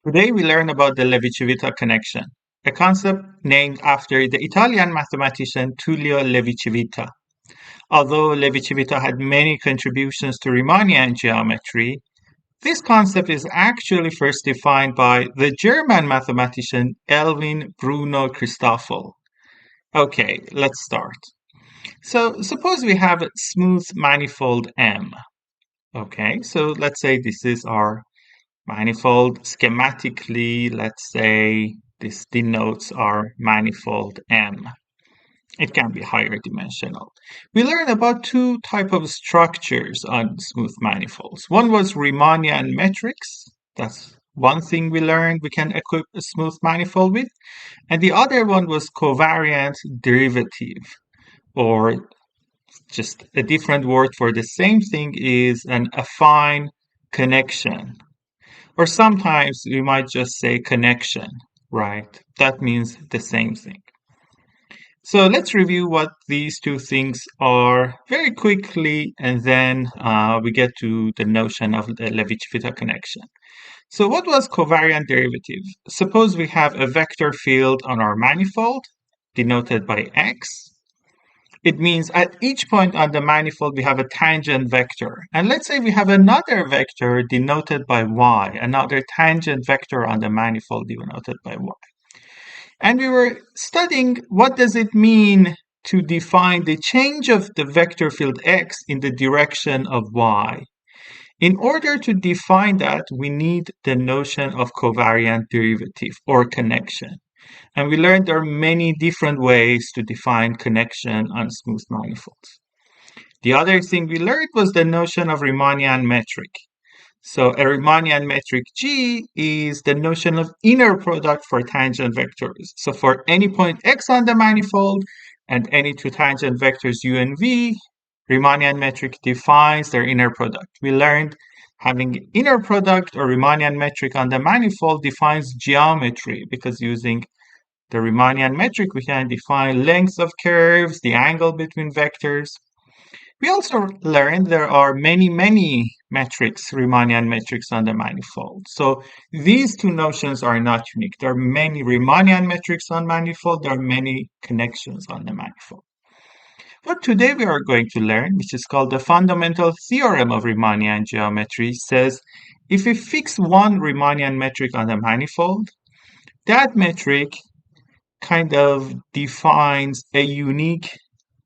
Today we learn about the Levi-Civita connection, a concept named after the Italian mathematician Tullio Levi-Civita. Although Levi-Civita had many contributions to Riemannian geometry, this concept is actually first defined by the German mathematician Elwin Bruno Christoffel. Okay, let's start. So suppose we have a smooth manifold M. Okay, so let's say this is our manifold. Schematically, let's say this denotes our manifold M. It can be higher dimensional. We learned about two types of structures on smooth manifolds. One was Riemannian metrics. That's one thing we learned we can equip a smooth manifold with. And the other one was covariant derivative, or just a different word for the same thing is an affine connection. Or sometimes we might just say connection, right? That means the same thing. So let's review what these two things are very quickly, and then we get to the notion of the Levi-Civita connection. So what was covariant derivative? Suppose we have a vector field on our manifold, denoted by x. It means at each point on the manifold we have a tangent vector. And let's say we have another vector denoted by y, another tangent vector on the manifold denoted by y. And we were studying what does it mean to define the change of the vector field x in the direction of y. In order to define that, we need the notion of covariant derivative or connection. And we learned there are many different ways to define connection on smooth manifolds. The other thing we learned was the notion of Riemannian metric. So a Riemannian metric G is the notion of inner product for tangent vectors. So for any point x on the manifold and any two tangent vectors u and v, Riemannian metric defines their inner product. We learned having inner product or Riemannian metric on the manifold defines geometry, because using the Riemannian metric we can define lengths of curves, the angle between vectors. We also learned there are many metrics, Riemannian metrics on the manifold. So these two notions are not unique. There are many Riemannian metrics on manifold. There are many connections on the manifold. What today we are going to learn, which is called the fundamental theorem of Riemannian geometry, says if we fix one Riemannian metric on the manifold, that metric kind of defines a unique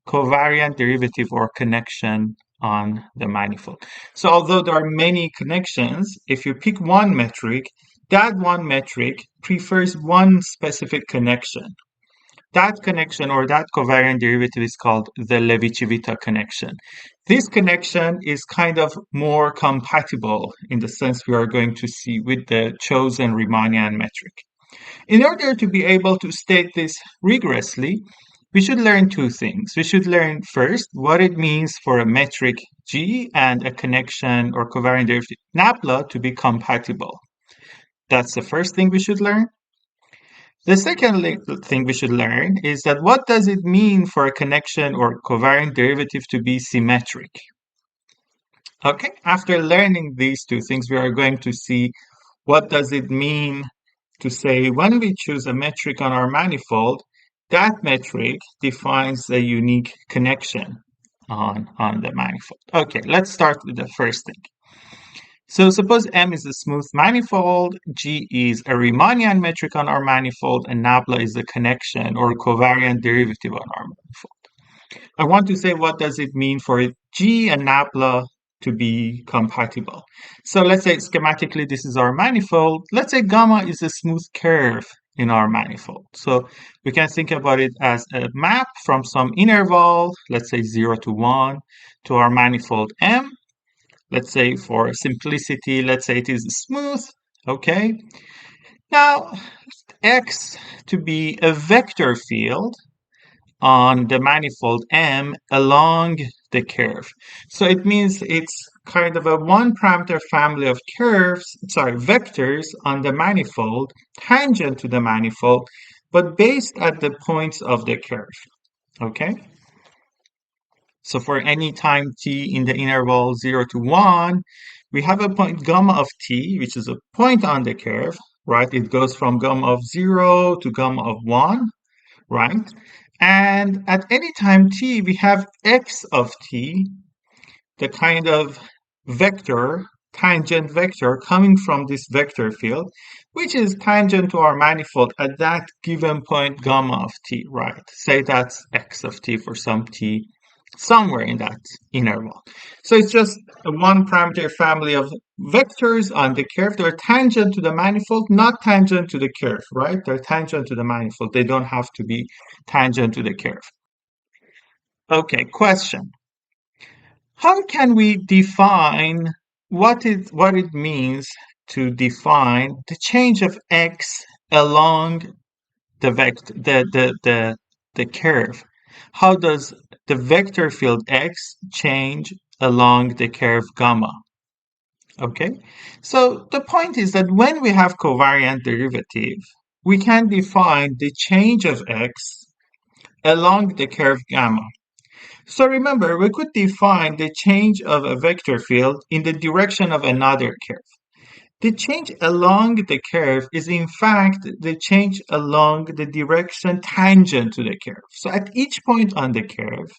covariant derivative or connection on the manifold. So although there are many connections, if you pick one metric, that one metric prefers one specific connection. That connection or that covariant derivative is called the Levi-Civita connection. This connection is kind of more compatible in the sense we are going to see with the chosen Riemannian metric. In order to be able to state this rigorously, we should learn two things. We should learn first what it means for a metric G and a connection or covariant derivative nabla to be compatible. That's the first thing we should learn. The second thing we should learn is that what does it mean for a connection or covariant derivative to be symmetric? Okay, after learning these two things, we are going to see what does it mean to say when we choose a metric on our manifold, that metric defines a unique connection on the manifold. Okay, let's start with the first thing. So suppose M is a smooth manifold, G is a Riemannian metric on our manifold, and nabla is a connection or covariant derivative on our manifold. I want to say what does it mean for G and nabla to be compatible. So let's say schematically this is our manifold. Let's say gamma is a smooth curve in our manifold. So we can think about it as a map from some interval, let's say 0 to 1, to our manifold M. Let's say for simplicity, let's say it is smooth, okay? Now, X to be a vector field on the manifold M along the curve. So it means it's kind of a one parameter family of vectors on the manifold, tangent to the manifold, but based at the points of the curve, okay? So for any time t in the interval 0 to 1, we have a point gamma of t, which is a point on the curve, right? It goes from gamma of 0 to gamma of 1, right? And at any time t, we have x of t, the kind of vector, tangent vector coming from this vector field, which is tangent to our manifold at that given point gamma of t, right? Say that's x of t for some t somewhere in that interval. So it's just a one parameter family of vectors on the curve. They're tangent to the manifold, not tangent to the curve, right? They're tangent to the manifold. They don't have to be tangent to the curve. Okay, question. How can we define what it means to define the change of x along the vector the curve? How does the vector field x change along the curve gamma? Okay, so the point is that when we have covariant derivative, we can define the change of x along the curve gamma. So remember, we could define the change of a vector field in the direction of another curve. The change along the curve is in fact the change along the direction tangent to the curve. So at each point on the curve,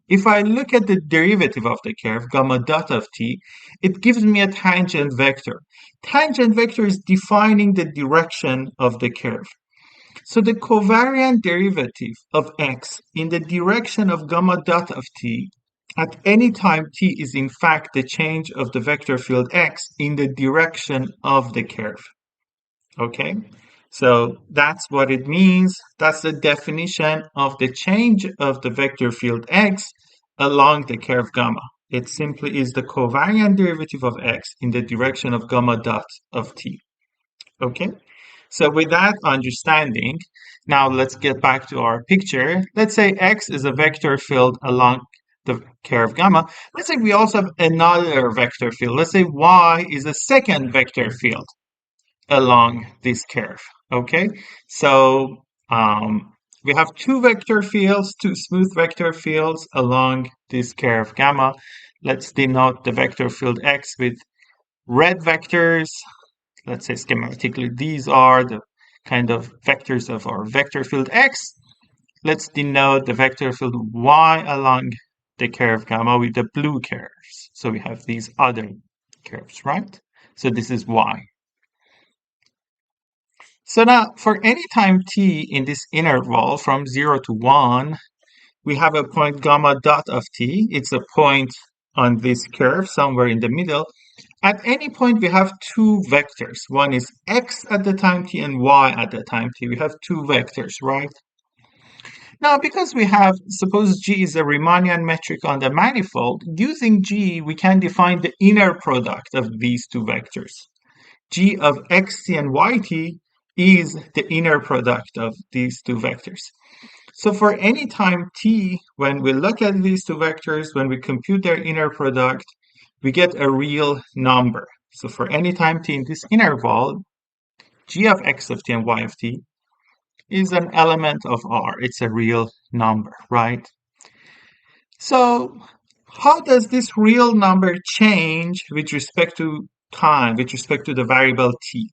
if I look at the derivative of the curve, gamma dot of t, it gives me a tangent vector. Tangent vector is defining the direction of the curve. So the covariant derivative of x in the direction of gamma dot of t at any time t is in fact the change of the vector field x in the direction of the curve. Okay, so that's what it means. That's the definition of the change of the vector field x along the curve gamma. It simply is the covariant derivative of x in the direction of gamma dot of t. Okay, so with that understanding, now let's get back to our picture. Let's say x is a vector field along the curve gamma. Let's say we also have another vector field. Let's say y is a second vector field along this curve. Okay, so we have two vector fields, two smooth vector fields along this curve gamma. Let's denote the vector field x with red vectors. Let's say schematically, these are the kind of vectors of our vector field x. Let's denote the vector field y along the curve gamma with the blue curves. So we have these other curves, right? So this is y. So now for any time t in this interval from 0 to 1, we have a point gamma dot of t. It's a point on this curve somewhere in the middle. At any point, we have two vectors. One is x at the time t and y at the time t. We have two vectors, right? Now, because we have, suppose G is a Riemannian metric on the manifold, using G, we can define the inner product of these two vectors. G of xt and yt is the inner product of these two vectors. So for any time t, when we look at these two vectors, when we compute their inner product, we get a real number. So for any time t in this interval, g of x of t and y of t is an element of R. It's a real number, right? So how does this real number change with respect to time, with respect to the variable t?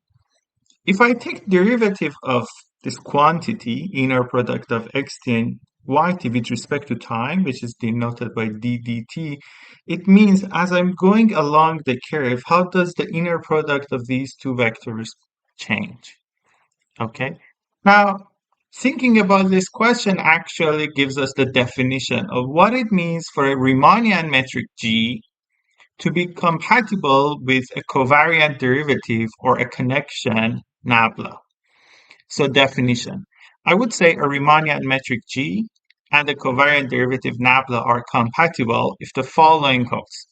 If I take derivative of this quantity, inner product of xt and yt with respect to time, which is denoted by d dt, it means as I'm going along the curve, how does the inner product of these two vectors change? Okay, now thinking about this question actually gives us the definition of what it means for a Riemannian metric G to be compatible with a covariant derivative or a connection nabla. So definition. I would say a Riemannian metric G and a covariant derivative nabla are compatible if the following holds.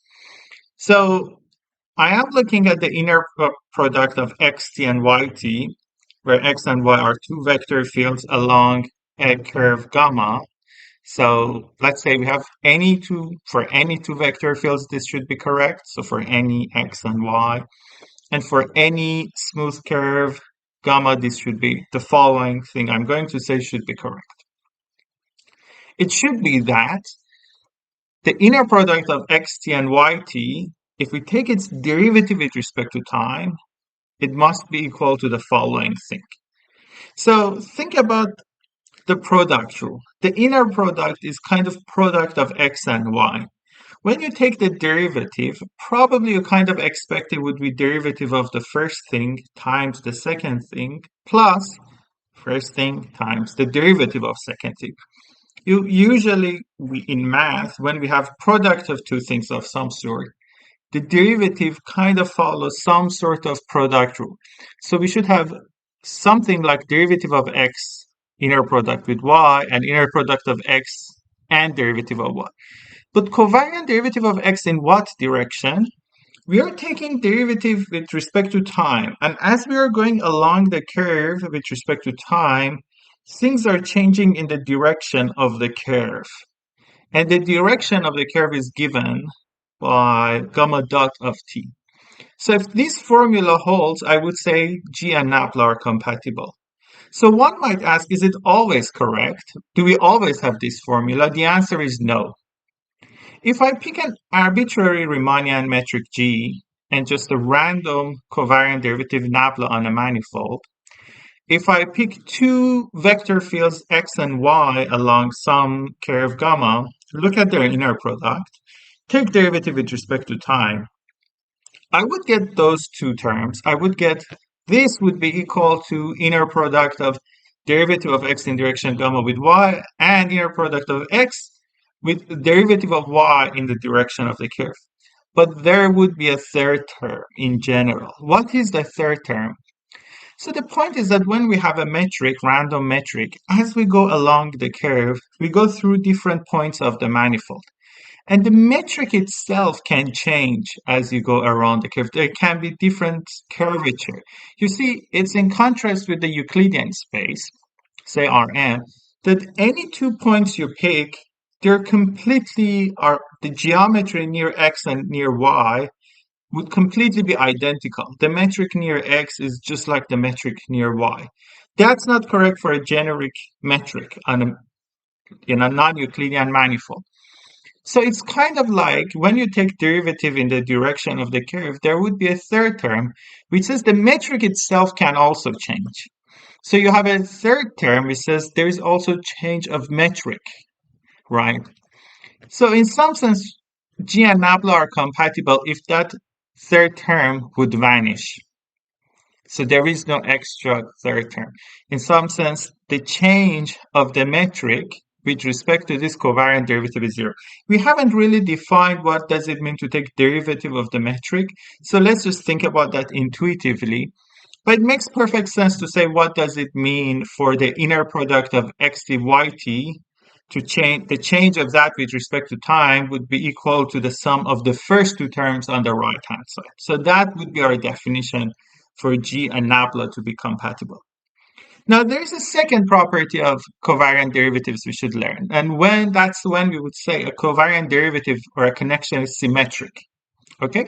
So I am looking at the inner product of xt and yt, where x and y are two vector fields along a curve gamma. So let's say we have for any two vector fields, this should be correct. So for any x and y, and for any smooth curve gamma, this should be the following thing I'm going to say should be correct. It should be that the inner product of xt and yt if we take its derivative with respect to time, it must be equal to the following thing. So think about the product rule. The inner product is kind of product of x and y. When you take the derivative, probably you kind of expect it would be derivative of the first thing times the second thing plus first thing times the derivative of second thing. You usually, in math, when we have product of two things of some sort, the derivative kind of follows some sort of product rule. So we should have something like derivative of x inner product with y and inner product of x and derivative of y. But covariant derivative of x in what direction? We are taking derivative with respect to time. And as we are going along the curve with respect to time, things are changing in the direction of the curve. And the direction of the curve is given by gamma dot of t. So if this formula holds, I would say G and Nabla are compatible. So one might ask, is it always correct? Do we always have this formula? The answer is no. If I pick an arbitrary Riemannian metric G and just a random covariant derivative Nabla on a manifold, if I pick two vector fields x and y along some curve gamma, look at their inner product, take derivative with respect to time, I would get those two terms. I would get this would be equal to inner product of derivative of x in direction gamma with y and inner product of x with the derivative of y in the direction of the curve. But there would be a third term in general. What is the third term? So the point is that when we have a metric, random metric, as we go along the curve, we go through different points of the manifold. And the metric itself can change as you go around the curve. There can be different curvature. You see, it's in contrast with the Euclidean space, say Rm, that any 2 points you pick, they're completely, the geometry near x and near y would completely be identical. The metric near x is just like the metric near y. That's not correct for a generic metric in a non-Euclidean manifold. So it's kind of like when you take derivative in the direction of the curve, there would be a third term, which says the metric itself can also change. So you have a third term which says there is also change of metric, right? So in some sense, G and Nabla are compatible if that third term would vanish. So there is no extra third term. In some sense, the change of the metric with respect to this covariant derivative is zero. We haven't really defined what does it mean to take derivative of the metric. So let's just think about that intuitively. But it makes perfect sense to say what does it mean for the inner product of x t y t to change. The change of that with respect to time would be equal to the sum of the first two terms on the right hand side. So that would be our definition for G and Nabla to be compatible. Now there's a second property of covariant derivatives we should learn. And that's when we would say a covariant derivative or a connection is symmetric. Okay?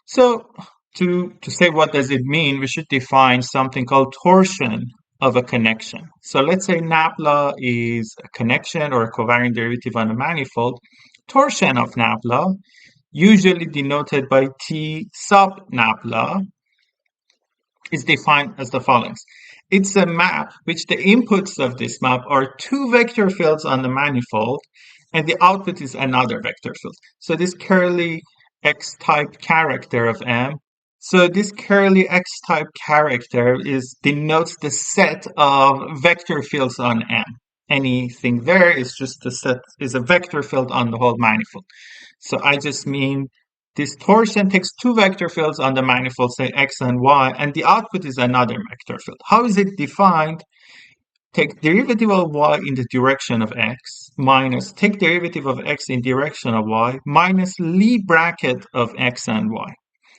So to say what does it mean, we should define something called torsion of a connection. So let's say Nabla is a connection or a covariant derivative on a manifold. Torsion of Nabla, usually denoted by T sub Nabla, is defined as the following. It's a map which the inputs of this map are two vector fields on the manifold, and the output is another vector field. So this curly X-type character of M. So this curly X-type character denotes the set of vector fields on M. Anything there is just a vector field on the whole manifold. So I just mean this torsion takes two vector fields on the manifold, say x and y, and the output is another vector field. How is it defined? Take derivative of y in the direction of x minus take derivative of x in direction of y minus Lie bracket of x and y.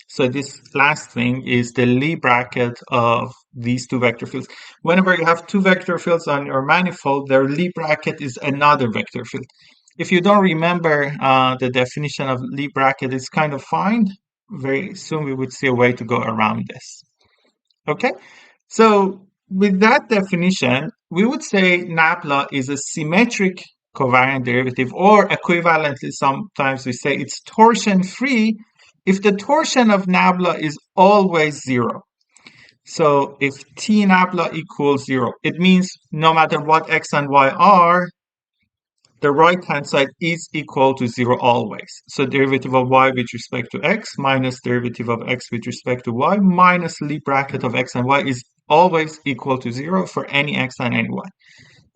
So this last thing is the Lie bracket of these two vector fields. Whenever you have two vector fields on your manifold, their Lie bracket is another vector field. If you don't remember the definition of Lie bracket, it's kind of fine. Very soon we would see a way to go around this. Okay, so with that definition, we would say Nabla is a symmetric covariant derivative, or equivalently, sometimes we say it's torsion-free if the torsion of nabla is always zero, so if T nabla equals zero, it means no matter what x and y are, the right-hand side is equal to zero always. So derivative of y with respect to x minus derivative of x with respect to y minus Lie bracket of x and y is always equal to zero for any x and any y.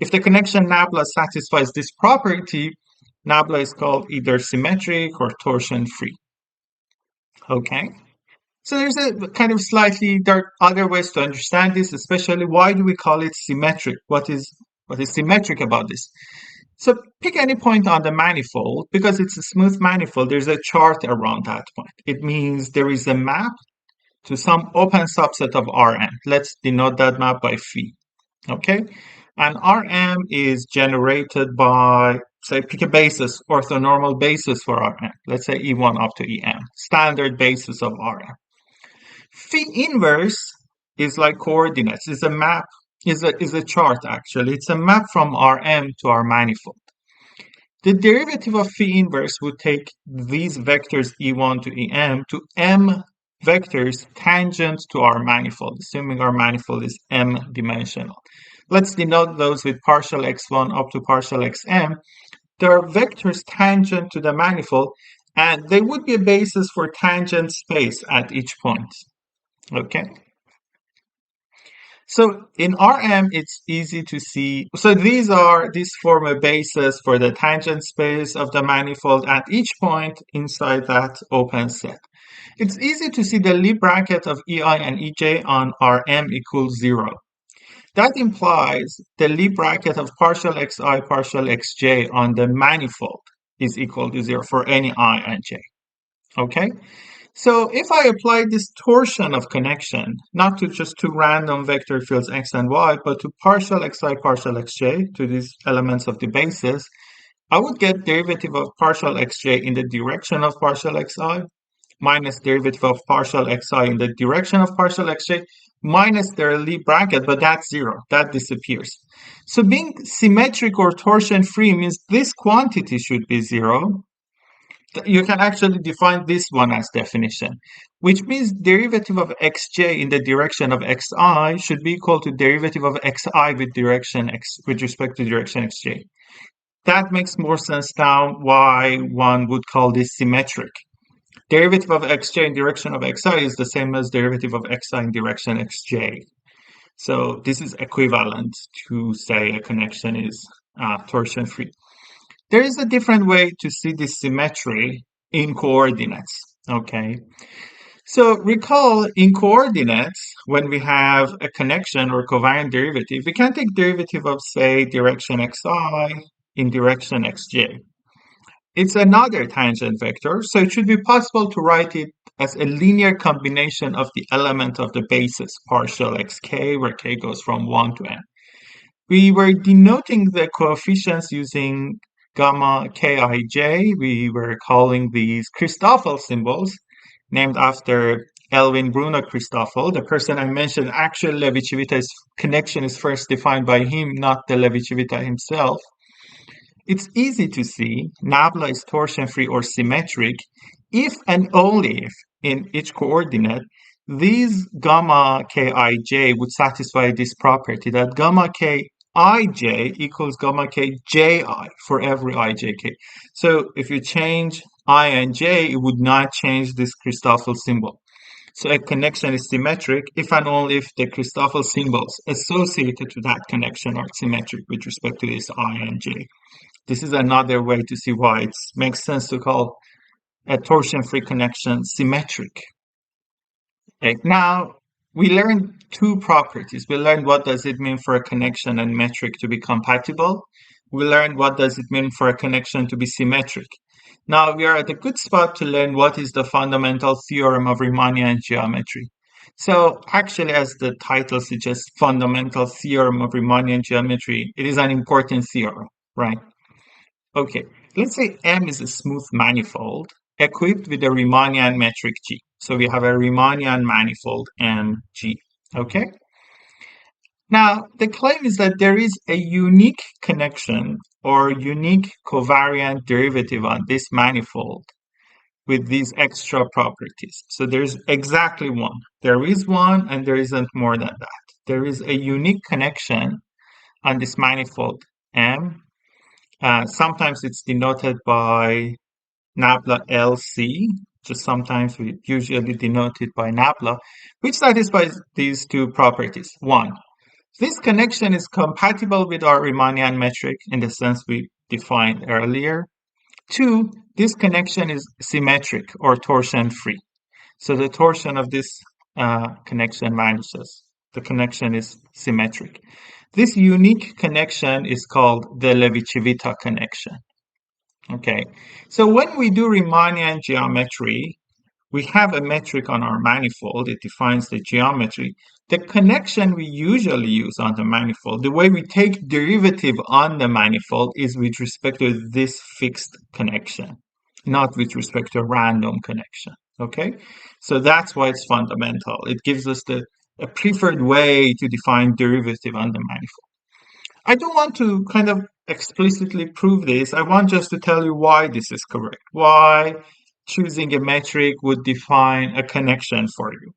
If the connection nabla satisfies this property, nabla is called either symmetric or torsion-free. Okay? So there's a kind of there are other ways to understand this, especially why do we call it symmetric? What is symmetric about this? So pick any point on the manifold. Because it's a smooth manifold, there's a chart around that point. It means there is a map to some open subset of Rn. Let's denote that map by phi. Okay? And Rm is generated by, say, pick a basis, orthonormal basis for Rm. Let's say E1 up to En, standard basis of Rm. Phi inverse is like coordinates, is a map, is a chart actually. It's a map from Rm to our manifold. The derivative of phi inverse would take these vectors E1 to Em to M vectors tangent to our manifold, assuming our manifold is M dimensional. Let's denote those with partial x1 up to partial xm. There are vectors tangent to the manifold, and they would be a basis for tangent space at each point. Okay. So in Rm, it's easy to see. So these form a basis for the tangent space of the manifold at each point inside that open set. It's easy to see the Lie bracket of Ei and Ej on Rm equals 0. That implies the Lie bracket of partial xi, partial xj on the manifold is equal to 0 for any I and j. Okay? So if I apply this torsion of connection, not to just two random vector fields x and y, but to partial xi, partial xj, to these elements of the basis, I would get derivative of partial xj in the direction of partial xi, minus derivative of partial xi in the direction of partial xj, minus their Lie bracket, but that's 0. That disappears. So being symmetric or torsion-free means this quantity should be 0. You can actually define this one as definition, which means derivative of xj in the direction of xi should be equal to derivative of xi with respect to direction xj. That makes more sense now why one would call this symmetric. Derivative of xj in direction of xi is the same as derivative of xi in direction xj. So this is equivalent to say a connection is torsion-free. There is a different way to see this symmetry in coordinates, okay? So recall in coordinates, when we have a connection or covariant derivative, we can take derivative of, say, direction xi in direction xj. It's another tangent vector, so it should be possible to write it as a linear combination of the element of the basis, partial xk, where k goes from 1 to n. We were denoting the coefficients using gamma kij. We were calling these Christoffel symbols, named after Elvin Bruno Christoffel, the person I mentioned. Actual Levi-Civita's connection is first defined by him, not the Levi-Civita himself. It's easy to see nabla is torsion-free or symmetric if and only if in each coordinate these gamma kij would satisfy this property that gamma kij equals gamma kji for every ijk. So if you change I and j, it would not change this Christoffel symbol. So a connection is symmetric if and only if the Christoffel symbols associated to that connection are symmetric with respect to this I and j. This is another way to see why it makes sense to call a torsion-free connection symmetric. Okay, now, we learned two properties. We learned what does it mean for a connection and metric to be compatible. We learned what does it mean for a connection to be symmetric. Now we are at a good spot to learn what is the fundamental theorem of Riemannian geometry. So actually, as the title suggests, fundamental theorem of Riemannian geometry, it is an important theorem, right? Okay, let's say M is a smooth manifold equipped with a Riemannian metric G. So we have a Riemannian manifold MG, okay? Now, the claim is that there is a unique connection or unique covariant derivative on this manifold with these extra properties. So there's exactly one. There is one and there isn't more than that. There is a unique connection on this manifold M. Sometimes it's denoted by nabla LC, just sometimes we usually denote it by nabla, which satisfies these two properties. One, this connection is compatible with our Riemannian metric in the sense we defined earlier. Two, this connection is symmetric or torsion-free. So the torsion of this connection vanishes. The connection is symmetric. This unique connection is called the Levi-Civita connection. Okay, so when we do Riemannian geometry, we have a metric on our manifold. It defines the geometry. The connection we usually use on the manifold, the way we take derivative on the manifold is with respect to this fixed connection, not with respect to a random connection. Okay, so that's why it's fundamental. It gives us a preferred way to define derivative on the manifold. I don't want to kind of explicitly prove this. I want just to tell you why this is correct, why choosing a metric would define a connection for you.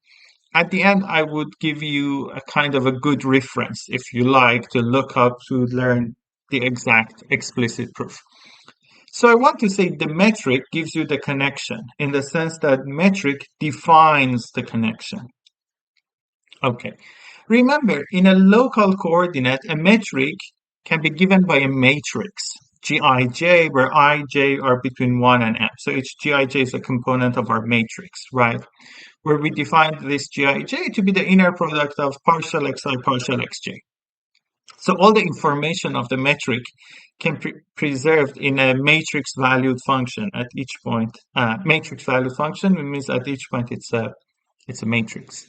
At the end, I would give you a kind of a good reference, if you like, to look up to learn the exact explicit proof. So I want to say the metric gives you the connection in the sense that metric defines the connection. Okay. Remember, in a local coordinate, a metric can be given by a matrix, Gij, where ij are between 1 and m. So each Gij is a component of our matrix, right? Where we define this Gij to be the inner product of partial xi, partial xj. So all the information of the metric can be preserved in a matrix valued function at each point. Matrix valued function means at each point it's a matrix.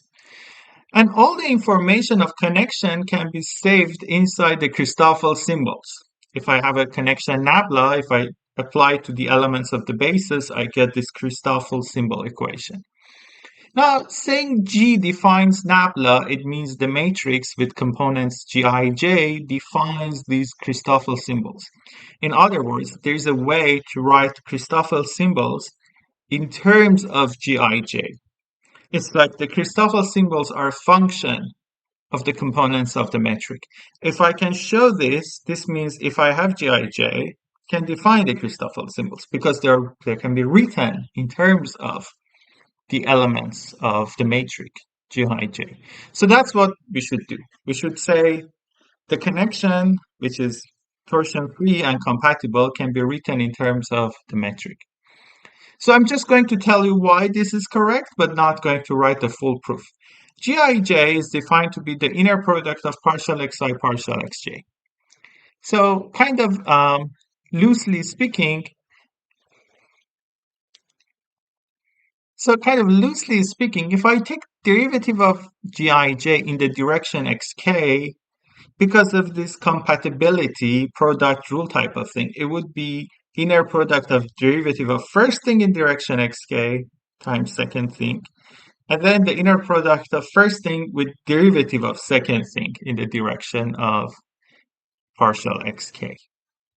And all the information of connection can be saved inside the Christoffel symbols. If I have a connection nabla, if I apply to the elements of the basis, I get this Christoffel symbol equation. Now, saying G defines nabla, it means the matrix with components Gij defines these Christoffel symbols. In other words, there's a way to write Christoffel symbols in terms of Gij. It's like the Christoffel symbols are a function of the components of the metric. If I can show this, this means if I have Gij, can define the Christoffel symbols because they can be written in terms of the elements of the matrix Gij. So that's what we should do. We should say the connection, which is torsion-free and compatible, can be written in terms of the metric. So I'm just going to tell you why this is correct, but not going to write the full proof. Gij is defined to be the inner product of partial xi, partial xj. So kind of loosely speaking, if I take derivative of Gij in the direction xk, because of this compatibility product rule type of thing, it would be inner product of derivative of first thing in direction xk times second thing, and then the inner product of first thing with derivative of second thing in the direction of partial xk.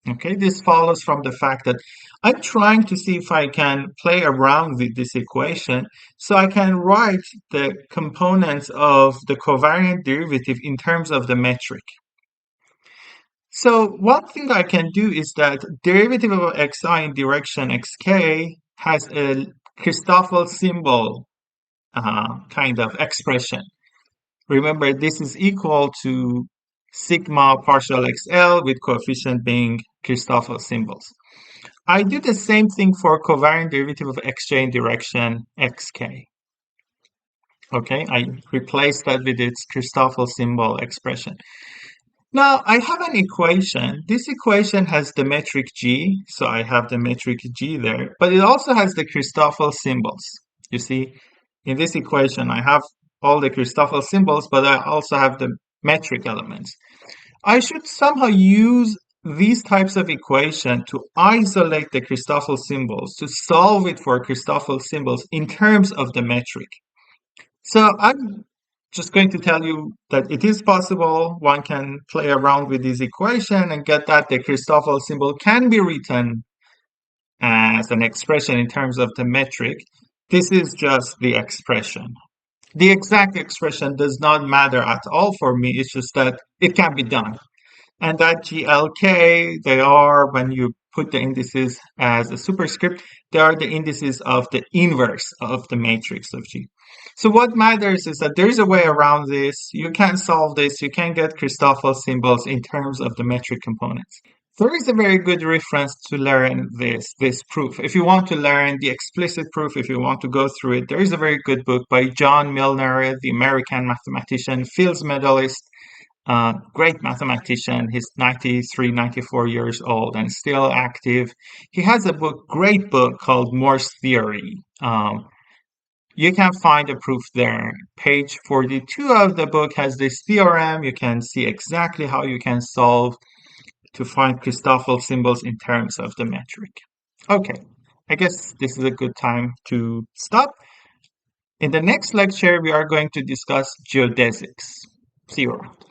Okay, this follows from the fact that I'm trying to see if I can play around with this equation so I can write the components of the covariant derivative in terms of the metric. So one thing I can do is that derivative of xi in direction xk has a Christoffel symbol kind of expression. Remember, this is equal to sigma partial xl with coefficient being Christoffel symbols. I do the same thing for covariant derivative of xj in direction xk. Okay, I replace that with its Christoffel symbol expression. Now, I have an equation. This equation has the metric G, so I have the metric G there, but it also has the Christoffel symbols. You see, in this equation, I have all the Christoffel symbols, but I also have the metric elements. I should somehow use these types of equation to isolate the Christoffel symbols, to solve it for Christoffel symbols in terms of the metric. So I'm just going to tell you that it is possible. One can play around with this equation and get that the Christoffel symbol can be written as an expression in terms of the metric, this is just the expression. The exact expression does not matter at all for me. It's just that it can be done. And that GLK, they are, when you put the indices as a superscript, they are the indices of the inverse of the matrix of G. So what matters is that there's a way around this. You can solve this. You can get Christoffel symbols in terms of the metric components. There is a very good reference to learn this proof. If you want to learn the explicit proof, if you want to go through it, there is a very good book by John Milner, the American mathematician, Fields medalist, great mathematician. He's 93, 94 years old and still active. He has a great book called Morse Theory. You can find a proof there. Page 42 of the book has this theorem. You can see exactly how you can solve to find Christoffel symbols in terms of the metric. Okay, I guess this is a good time to stop. In the next lecture, we are going to discuss geodesics. See you around.